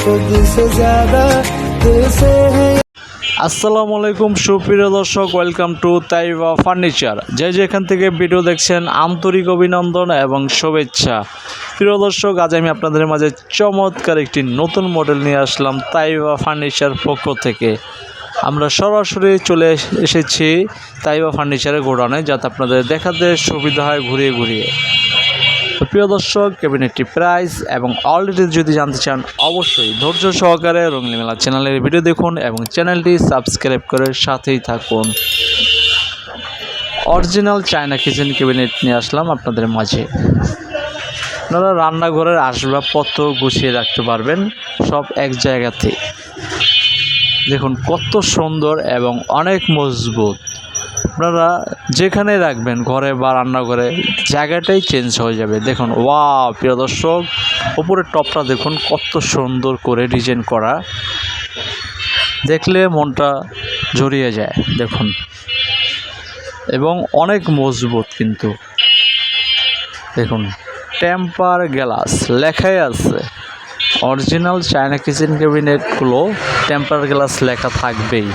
खुद से ज्यादा तुझसे है। আসসালামু আলাইকুম সুপ্রিয় দর্শক, ওয়েলকাম টু তাইবা ফার্নিচার। যে যেখান থেকে ভিডিও দেখছেন আন্তরিক অভিনন্দন এবং শুভেচ্ছা। প্রিয় দর্শক, আজ আমি আপনাদের মাঝে চমৎকার একটি নতুন মডেল নিয়ে আসলাম তাইবা ফার্নিচার পক্ষ থেকে। আমরা সরাসরি চলে এসেছি তাইবা ফার্নিচারের গোডাউনে, যাতে আপনাদের দেখাতে সুবিধা হয় ঘুরিয়ে ঘুরিয়ে। তো প্রিয় দর্শক, ক্যাবিনেটটি প্রাইস এবং অল ডিটেলস যদি জানতে চান অবশ্যই ধৈর্য সহকারে রঙিন মেলা চ্যানেলের ভিডিও দেখুন এবং চ্যানেলটি সাবস্ক্রাইব করে সাথেই থাকুন। অরিজিনাল চায়না কিচেন ক্যাবিনেট নিয়ে আসলাম আপনাদের মাঝে। আপনারা রান্নাঘরের আসবাবপত্র গুছিয়ে রাখতে পারবেন সব এক জায়গাতে। দেখুন কত সুন্দর এবং অনেক মজবুত। আপনারা যেখানে রাখবেন ঘরে বা রান্নাঘরে জায়গাটাই চেঞ্জ হয়ে যাবে। দেখুন, ওয়াও প্রিয় দর্শক, উপরের টপটা দেখুন কত সুন্দর করে ডিজাইন করা, দেখলে মনটা জড়িয়ে যায়। দেখুন, এবং অনেক মজবুত কিন্তু। দেখুন, টেম্পার গ্লাস লেখাই আছে। অরিজিনাল চায়না কিচেন ক্যাবিনেটগুলো টেম্পার গ্লাস লেখা থাকবেই।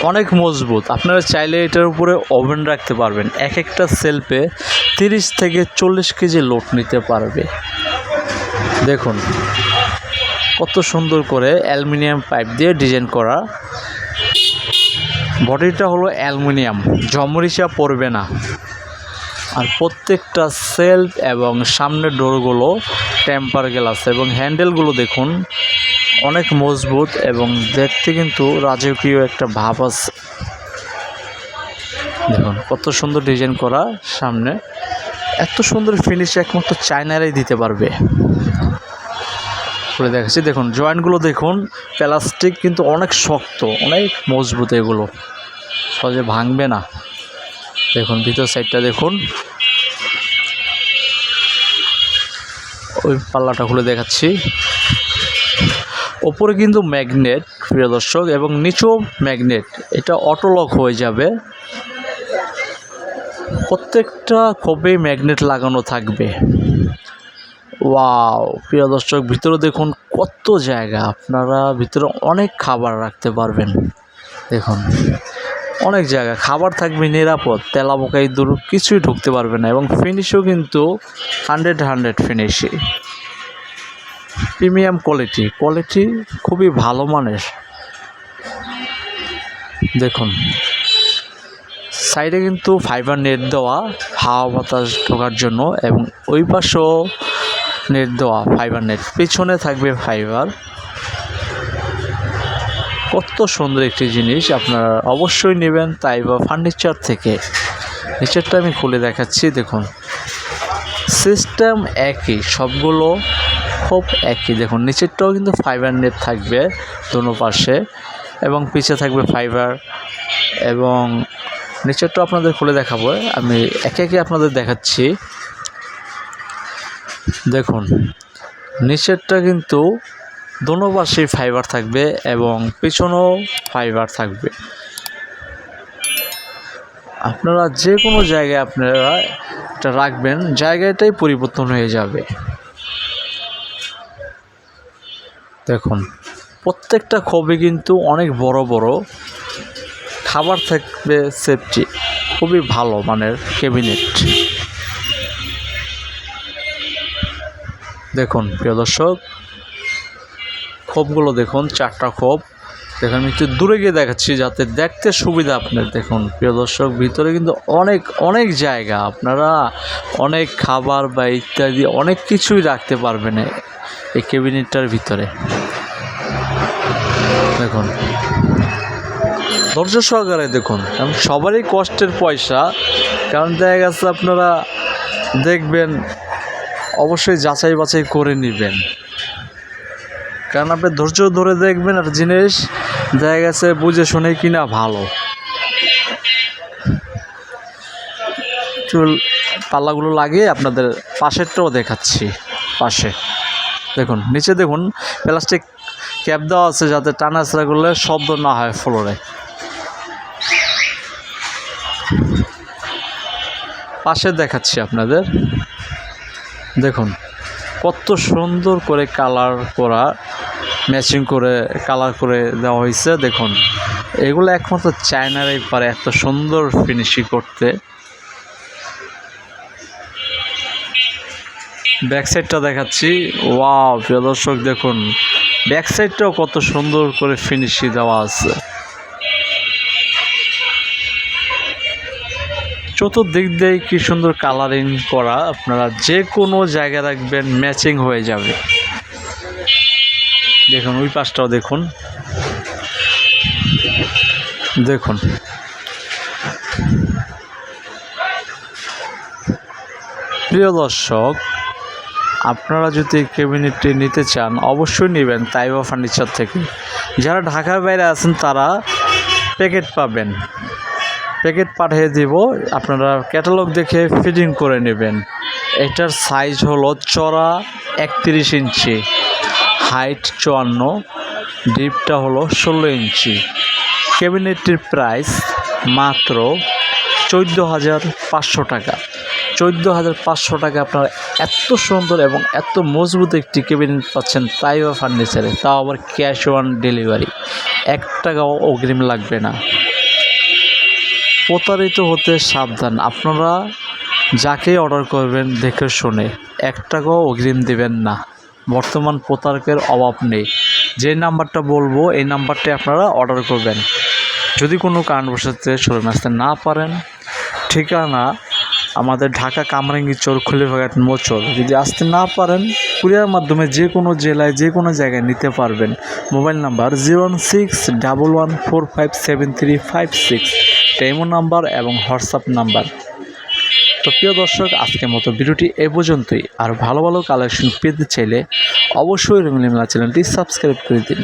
অনেক মজবুত। আপনারা চাইলে এটার উপরে ওভেন রাখতে পারবেন। এক একটা সেলফে 30 থেকে 40 কেজি লোড নিতে পারবে। দেখুন কত সুন্দর করে অ্যালুমিনিয়াম পাইপ দিয়ে ডিজাইন করা। বডিটা হলো অ্যালুমিনিয়াম, ঝমরিচা পড়বে না। আর প্রত্যেকটা সেলফ এবং সামনের ডোরগুলো টেম্পার গ্লাস এবং হ্যান্ডেলগুলো দেখুন অনেক মজবুত এবং দেখতে কিন্তু রাজকীয় একটা ভাব আছে। দেখুন কত সুন্দর ডিজাইন করা। সামনে এত সুন্দর ফিনিশ একমাত্র চায়নারাই দিতে পারবে। করে দেখাচ্ছি, দেখুন জয়েন্টগুলো দেখুন, প্লাস্টিক কিন্তু অনেক শক্ত, অনেক মজবুত, এগুলো সহজে ভাঙবে না। দেখুন ভিতর সাইডটা দেখুন, ওই পাল্লাটা খুলে দেখাচ্ছি। ওপরে কিন্তু ম্যাগনেট প্রিয় দর্শক, এবং নিচেও ম্যাগনেট। এটা অটো লক হয়ে যাবে। প্রত্যেকটা খোপে ম্যাগনেট লাগানো থাকবে। ওয়াও প্রিয় দর্শক, ভিতরে দেখুন কত জায়গা। আপনারা ভিতরে অনেক খাবার রাখতে পারবেন। দেখুন অনেক জায়গা, খাবার থাকবে নিরাপদ, তেলাপোকা ইঁদুর কিছুই ঢুকতে পারবে না। এবং ফিনিশও কিন্তু 100 ফিনিশই। প্রিমিয়াম কোয়ালিটি খুবই ভালো মানের। দেখুন সাইডে কিন্তু ফাইবার নেট দেওয়া হাওয়া বাতাস ঢোকার জন্য, এবং ওই পাশেও নেট দেওয়া ফাইবার নেট, পিছনে থাকবে ফাইবার। কত সুন্দর একটি জিনিস, আপনারা অবশ্যই নেবেন তাইবা ফার্নিচার থেকে। নিচেরটা আমি খুলে দেখাচ্ছি। দেখুন সিস্টেম একই, সবগুলো খুব একই। দেখুন নিচেরটাও কিন্তু ফাইবার নেট থাকবে দোনো পাশে, এবং পিছে থাকবে ফাইবার। এবং নিচেরটাও আপনাদের খুলে দেখাবো, আমি একে একে আপনাদের দেখাচ্ছি। দেখুন নিচেরটা কিন্তু দোনো পাশে ফাইবার থাকবে এবং পিছনেও ফাইবার থাকবে। আপনারা যে কোনো জায়গায় আপনারা এটা রাখবেন, জায়গাটাই পরিবর্তন হয়ে যাবে। দেখুন প্রত্যেকটা খোপে কিন্তু অনেক বড় বড় খাবার থাকবে, সেফটি খুবই ভালো মানের ক্যাবিনেট। দেখুন প্রিয় দর্শক, খোপগুলো দেখুন, 4টা খোপ। দেখুন আমি একটু দূরে গিয়ে দেখাচ্ছি যাতে দেখতে সুবিধা আপনার। দেখুন প্রিয় দর্শক, ভিতরে কিন্তু অনেক জায়গা। আপনারা অনেক খাবার বা ইত্যাদি অনেক কিছুই রাখতে পারবেন এই ক্যাবিনেটটার ভিতরে। দেখুন ধৈর্য সহকারে দেখুন, কারণ সবারই কষ্টের পয়সা। কারণ দেখা গেছে আপনারা দেখবেন, অবশ্যই যাচাই বাছাই করে নেবেন। কারণ আপনি ধৈর্য ধরে দেখবেন আর জিনিস দেখা গেছে বুঝে শুনে কিনা ভালো। চুল পাল্লাগুলো লাগিয়ে আপনাদের পাশেরটাও দেখাচ্ছি। পাশে দেখুন, নিচে দেখুন প্লাস্টিক ক্যাপ দেওয়া আছে যাতে টানাছড়া করলে শব্দ না হয় ফ্লোরে। পাশে দেখাচ্ছি আপনাদের। দেখুন কত সুন্দর করে কালার করা, ম্যাচিং করে কালার করে দেওয়া হয়েছে। দেখুন এগুলো একমাত্র চায়নারাই পারে এত সুন্দর ফিনিশিং করতে। ব্যাক সাইডটা দেখাচ্ছি। ওয়াও প্রিয় দর্শক, দেখুন ব্যাক সাইডটাও কত সুন্দর করে ফিনিশিং দেওয়া আছে। চতুর্দিক দিয়ে কি সুন্দর কালারিং করা, আপনারা যে কোনো জায়গায় রাখবেন ম্যাচিং হয়ে যাবে। দেখুন ওই পাশটাও দেখুন, দেখুন প্রিয় দর্শক, আপনারা যদি ক্যাবিনেটটি নিতে চান অবশ্যই নেবেন তাইবা ফার্নিচার থেকে। যারা ঢাকার বাইরে আছেন তারা প্যাকেট পাবেন, প্যাকেট পাঠিয়ে দিব, আপনারা ক্যাটালগ দেখে ফিটিং করে নেবেন। এটার সাইজ হলো চড়া 31 ইঞ্চি, হাইট 54, ডিপটা হলো 16 ইঞ্চি। ক্যাবিনেটটির প্রাইস মাত্র 14,500 টাকা। 14,500 টাকা আপনারা এত সুন্দর এবং এত মজবুত একটি ক্যাবিনেট পাচ্ছেন তাইবা ফার্নিচারে, তাও আবার ক্যাশ অন ডেলিভারি, 1 টাকাও অগ্রিম লাগবে না। প্রতারিত হতে সাবধান, আপনারা যাকে অর্ডার করবেন দেখে শুনে, 1 টাকাও অগ্রিম দেবেন না। বর্তমান প্রতারকের অভাব নেই। যে নাম্বারটা বলবো এই নাম্বারটায় আপনারা অর্ডার করবেন। যদি কোনো কারণবশত শোরুমে আসতে না পারেন, ঠিকানা আমাদের ঢাকা কামরাঙ্গি চর, খলিফাঘাট মোচর। যদি আসতে না পারেন কুরিয়ার মাধ্যমে যে কোনো জেলায় যে কোনো জায়গায় নিতে পারবেন। মোবাইল নাম্বার 01611457356, টেমো নাম্বার এবং হোয়াটসঅ্যাপ নাম্বার। তো প্রিয় দর্শক, আজকের মতো ভিডিওটি এ পর্যন্তই। আর ভালো ভালো কালেকশন পেতে চাইলে অবশ্যই রঙিন মেলা চ্যানেলটি সাবস্ক্রাইব করে দিন।